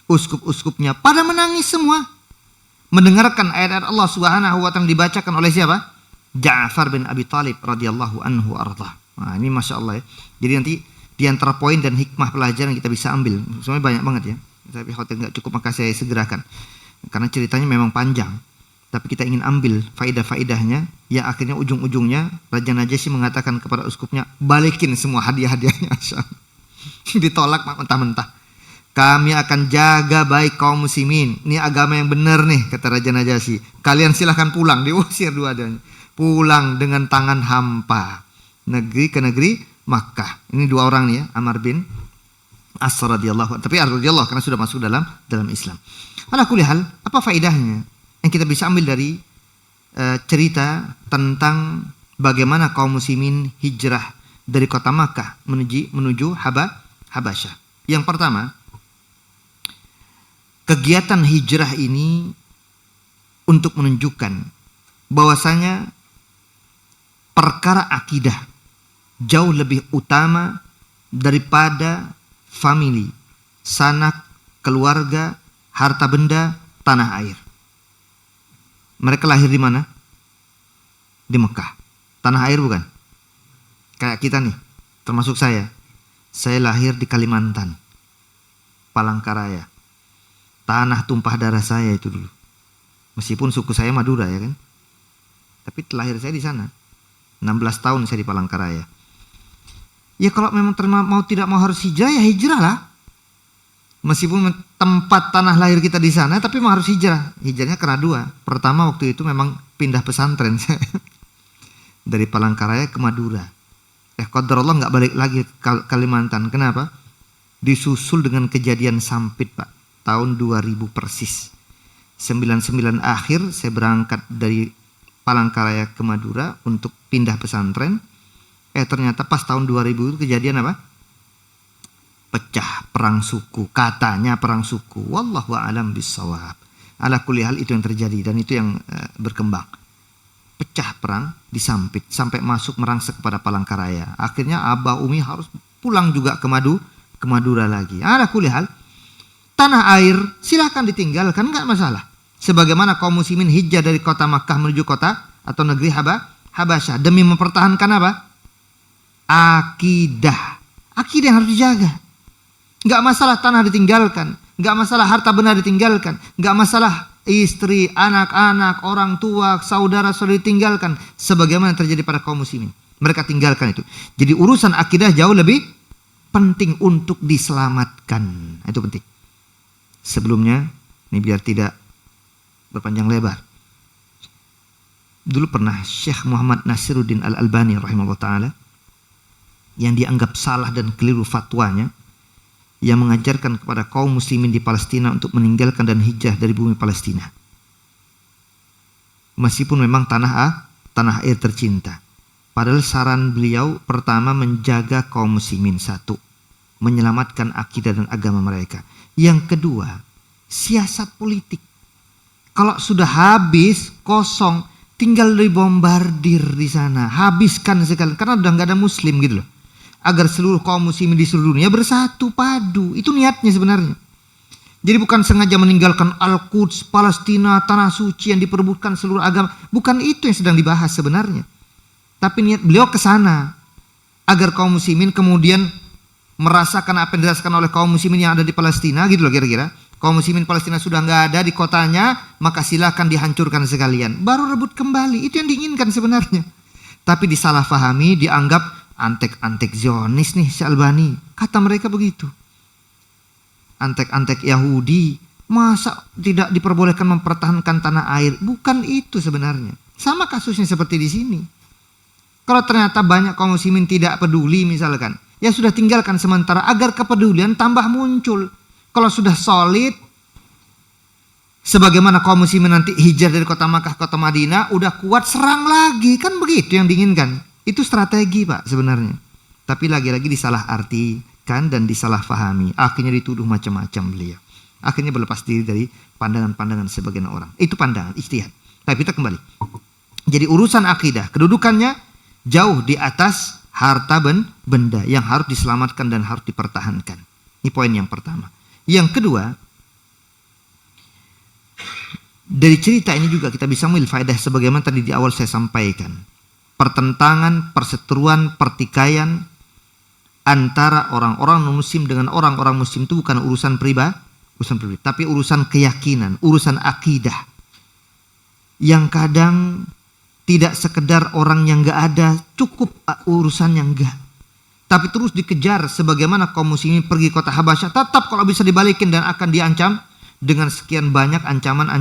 uskup-uskupnya pada menangis semua. Mendengarkan ayat-ayat Allah Subhanahu wa taala dibacakan oleh siapa? Ja'far bin Abi Thalib radhiyallahu anhu arda. Nah, ini masya Allah ya. Jadi nanti di antara poin dan hikmah pelajaran kita bisa ambil. Sebenarnya banyak banget ya. Tapi hotel nggak cukup maka saya segerakan. Karena ceritanya memang panjang. Tapi kita ingin ambil faidah-faidahnya. Yang akhirnya ujung-ujungnya Raja Najasyi mengatakan kepada uskupnya, balikin semua hadiah-hadiahnya. Ditolak mentah-mentah. Kami akan jaga baik kaum muslimin. Ini agama yang benar nih, kata Raja Najasyi. Kalian silahkan pulang. Diusir dua-duanya. Pulang dengan tangan hampa. Negeri ke negeri Makkah. Ini dua orang nih ya. Amr bin As radhiyallahu. Tapi radhiyallahu karena sudah masuk dalam Islam. Ala kulli hal, apa faedahnya yang kita bisa ambil dari cerita tentang bagaimana kaum muslimin hijrah dari kota Makkah menuju Habasyah. Yang pertama, kegiatan hijrah ini untuk menunjukkan bahwasanya perkara akidah jauh lebih utama daripada famili, sanak, keluarga, harta benda, tanah air. Mereka lahir di mana? Di Mekah. Tanah air bukan? Kayak kita nih, termasuk saya. Saya lahir di Kalimantan, Palangkaraya. Tanah tumpah darah saya itu dulu. Meskipun suku saya Madura ya kan. Tapi lahir saya di sana. 16 tahun saya di Palangkaraya. Ya kalau memang mau tidak mau harus hijrah ya hijrah lah. Meskipun tempat tanah lahir kita di sana, tapi memang harus hijrah. Hijrahnya karena dua. Pertama waktu itu memang pindah pesantren dari Palangkaraya ke Madura. Qadarullah nggak balik lagi ke Kalimantan. Kenapa? Disusul dengan kejadian Sampit, Pak. Tahun 2000 persis. 99 akhir saya berangkat dari Palangkaraya ke Madura untuk pindah pesantren. Ternyata pas tahun 2000 itu kejadian apa? Pecah perang suku. Katanya perang suku. Wallahu a'lam bissawab. Ala kulli hal itu yang terjadi dan itu yang berkembang. Pecah perang di Sampit sampai masuk merangsek kepada Palangkaraya. Akhirnya Abah Umi harus pulang juga ke Madura lagi. Ala kulli hal, tanah air silahkan ditinggalkan, enggak masalah. Sebagaimana kaum muslimin hijrah dari kota Makkah menuju kota atau negeri Habasyah demi mempertahankan apa? Akidah. Akidah yang harus dijaga. Enggak masalah tanah ditinggalkan, enggak masalah harta benda ditinggalkan, enggak masalah istri, anak-anak, orang tua, saudara-saudara ditinggalkan sebagaimana terjadi pada kaum muslimin. Mereka tinggalkan itu. Jadi urusan akidah jauh lebih penting untuk diselamatkan. Itu penting. Sebelumnya, ini biar tidak berpanjang lebar. Dulu pernah Syekh Muhammad Nasiruddin Al-Albani rahimahullah ta'ala yang dianggap salah dan keliru fatwanya, yang mengajarkan kepada kaum muslimin di Palestina untuk meninggalkan dan hijrah dari bumi Palestina. Meskipun memang tanah air tercinta. Padahal saran beliau pertama menjaga kaum muslimin, satu, menyelamatkan akidah dan agama mereka. Yang kedua, siasat politik. Kalau sudah habis, kosong, tinggal dibombardir di sana, habiskan sekali karena udah nggak ada muslim gitu loh. Agar seluruh kaum muslimin di seluruh dunia bersatu padu. Itu niatnya sebenarnya. Jadi bukan sengaja meninggalkan Al-Quds, Palestina, tanah suci yang diperebutkan seluruh agama. Bukan itu yang sedang dibahas sebenarnya. Tapi niat beliau ke sana agar kaum muslimin kemudian merasakan apa yang dirasakan oleh kaum muslimin yang ada di Palestina gitu loh kira-kira. Kaum muslimin Palestina sudah nggak ada di kotanya, maka silakan dihancurkan sekalian. Baru rebut kembali. Itu yang diinginkan sebenarnya. Tapi disalahfahami, dianggap antek-antek Zionis nih si Albani. Kata mereka begitu. Antek-antek Yahudi. Masa tidak diperbolehkan mempertahankan tanah air? Bukan itu sebenarnya. Sama kasusnya seperti di sini. Kalau ternyata banyak kaum muslimin tidak peduli misalkan, ya sudah tinggalkan sementara agar kepedulian tambah muncul. Kalau sudah solid, sebagaimana kaum muslimin nanti hijrah dari kota Makkah ke kota Madinah, udah kuat, serang lagi. Kan begitu yang diinginkan. Itu strategi Pak sebenarnya. Tapi lagi-lagi disalahartikan dan disalahfahami. Akhirnya dituduh macam-macam beliau. Akhirnya berlepas diri dari pandangan-pandangan sebagian orang. Itu pandangan, ijtihad. Tapi kita kembali. Jadi urusan akidah, kedudukannya jauh di atas harta benda yang harus diselamatkan dan harus dipertahankan. Ini poin yang pertama. Yang kedua, dari cerita ini juga kita bisa mengambil faedah sebagaimana tadi di awal saya sampaikan. Pertentangan, perseteruan, pertikaian antara orang-orang non-muslim dengan orang-orang muslim itu bukan urusan pribadi, tapi urusan keyakinan, urusan akidah. Yang kadang tidak sekedar orang yang gak ada, cukup urusan yang enggak. Tapi terus dikejar sebagaimana kaum muslimin pergi kota Habasyah, tetap kalau bisa dibalikin dan akan diancam dengan sekian banyak ancaman.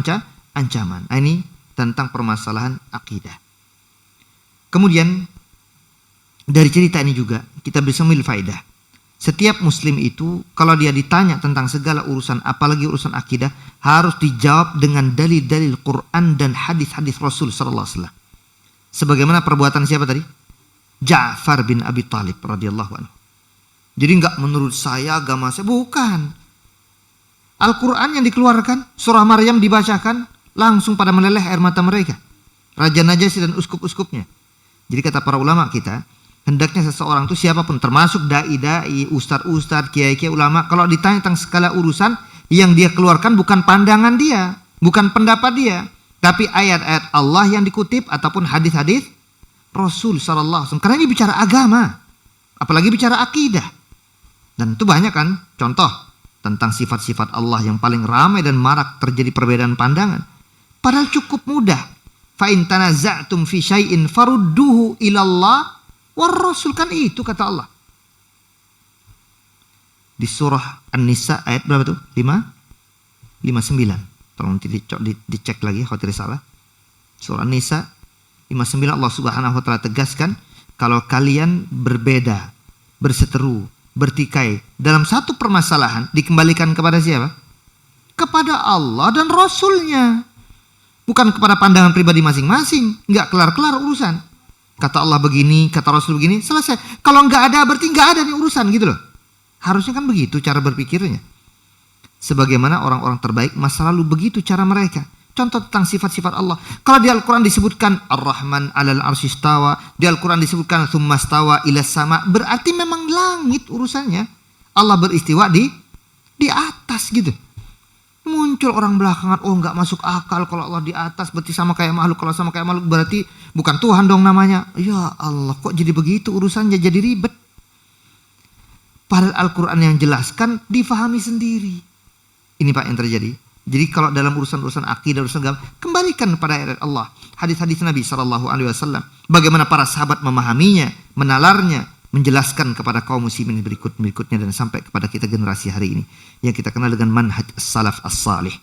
Ini tentang permasalahan akidah. Kemudian dari cerita ini juga kita bisa mengambil faedah. Setiap muslim itu kalau dia ditanya tentang segala urusan, apalagi urusan akidah, harus dijawab dengan dalil-dalil Quran dan hadis-hadis Rasul sallallahu alaihi wasallam. Sebagaimana perbuatan siapa tadi? Ja'far bin Abi Thalib radhiyallahu anhu. Jadi enggak menurut saya, agama saya, bukan. Al-Quran yang dikeluarkan, surah Maryam dibacakan, langsung pada meleleh air mata mereka. Raja Najasyi dan uskup-uskupnya. Jadi kata para ulama kita, hendaknya seseorang itu siapapun, termasuk dai-dai, ustadz-ustadz, kiai-kiai ulama, kalau ditanya tentang segala urusan, yang dia keluarkan bukan pandangan dia, bukan pendapat dia, tapi ayat-ayat Allah yang dikutip ataupun hadis-hadis Rasul sallallahu alaihi wasallam. Karena ini bicara agama, apalagi bicara akidah. Dan itu banyak kan contoh tentang sifat-sifat Allah yang paling ramai dan marak terjadi perbedaan pandangan. Padahal cukup mudah. Fa in tanaza'tum fi syai'in farudduhu ilallah war rasul, kan itu kata Allah. Di surah An-Nisa ayat berapa tuh? 59. Tolong dicek lagi kalau tidak salah. Surah An-Nisa 59, Allah Subhanahu wa taala tegaskan, kalau kalian berbeda, berseteru, bertikai dalam satu permasalahan, dikembalikan kepada siapa? Kepada Allah dan Rasulnya, bukan kepada pandangan pribadi masing-masing. Nggak kelar-kelar urusan. Kata Allah begini, kata Rasul begini, selesai. Kalau nggak ada, berarti nggak ada nih urusan, gitu loh. Harusnya kan begitu cara berpikirnya. Sebagaimana orang-orang terbaik masa lalu, begitu cara mereka. Contoh tentang sifat-sifat Allah. Kalau di Al-Quran disebutkan Ar-Rahman 'alal arsy istawa, di Al-Quran disebutkan tsumma stawa ilas sama, berarti memang langit urusannya. Allah beristiwa di atas gitu. Muncul orang belakangan, oh nggak masuk akal kalau Allah di atas, berarti sama kayak makhluk. Kalau sama kayak makhluk berarti bukan Tuhan dong namanya. Ya Allah, kok jadi begitu urusannya, jadi ribet. Padahal Al-Quran yang jelaskan difahami sendiri. Ini Pak yang terjadi. Jadi kalau dalam urusan-urusan akidah, urusan agama, kembalikan pada ayat Allah, hadis-hadis Nabi SAW. Bagaimana para sahabat memahaminya, menalarnya, menjelaskan kepada kaum muslimin berikutnya dan sampai kepada kita generasi hari ini yang kita kenal dengan manhaj as-salaf as-salih.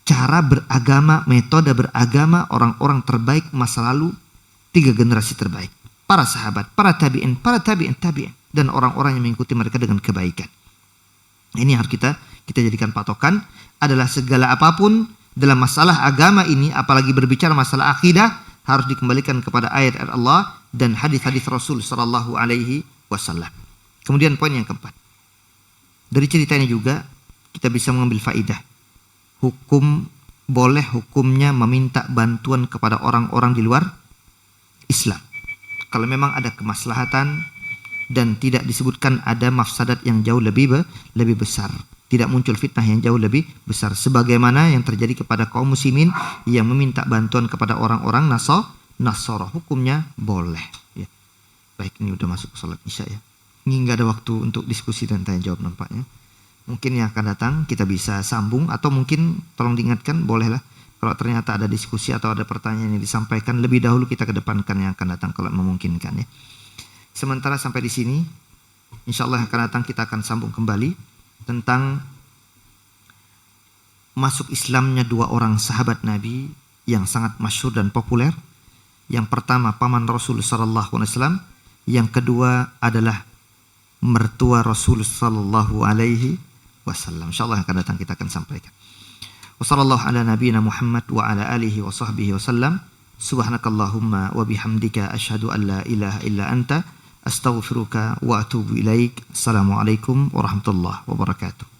Cara beragama, metode beragama orang-orang terbaik masa lalu, 3 generasi terbaik. Para sahabat, para tabi'in, dan orang-orang yang mengikuti mereka dengan kebaikan. Ini harus kita jadikan patokan, adalah segala apapun dalam masalah agama ini, apalagi berbicara masalah akidah, harus dikembalikan kepada ayat Allah dan hadis-hadis Rasul sallallahu alaihi wasallam. Kemudian poin yang keempat. Dari ceritanya juga kita bisa mengambil faidah. Hukumnya meminta bantuan kepada orang-orang di luar Islam. Kalau memang ada kemaslahatan dan tidak disebutkan ada mafsadat yang jauh lebih besar. Tidak muncul fitnah yang jauh lebih besar. Sebagaimana yang terjadi kepada kaum muslimin yang meminta bantuan kepada orang-orang Nasara. Hukumnya boleh. Ya. Baik, ini udah masuk sholat isya ya. Ini nggak ada waktu untuk diskusi dan tanya jawab nampaknya. Mungkin yang akan datang kita bisa sambung, atau mungkin tolong diingatkan, bolehlah. Kalau ternyata ada diskusi atau ada pertanyaan yang disampaikan, lebih dahulu kita kedepankan yang akan datang kalau memungkinkan ya. Sementara sampai di sini, insya Allah yang akan datang kita akan sambung kembali tentang masuk Islamnya 2 orang sahabat Nabi yang sangat masyhur dan populer. Yang pertama paman Rasul sallallahu alaihi wasallam, yang kedua adalah mertua Rasul sallallahu alaihi wasallam. Insyaallah yang akan datang kita akan sampaikan. Wassallallahu ala nabiyyina Muhammad wa ala alihi wa sahbihi wasallam. Subhanakallahumma wa bihamdika asyhadu an la ilaha illa anta astaghfiruka wa atubu ilaik. Assalamualaikum warahmatullahi wabarakatuh.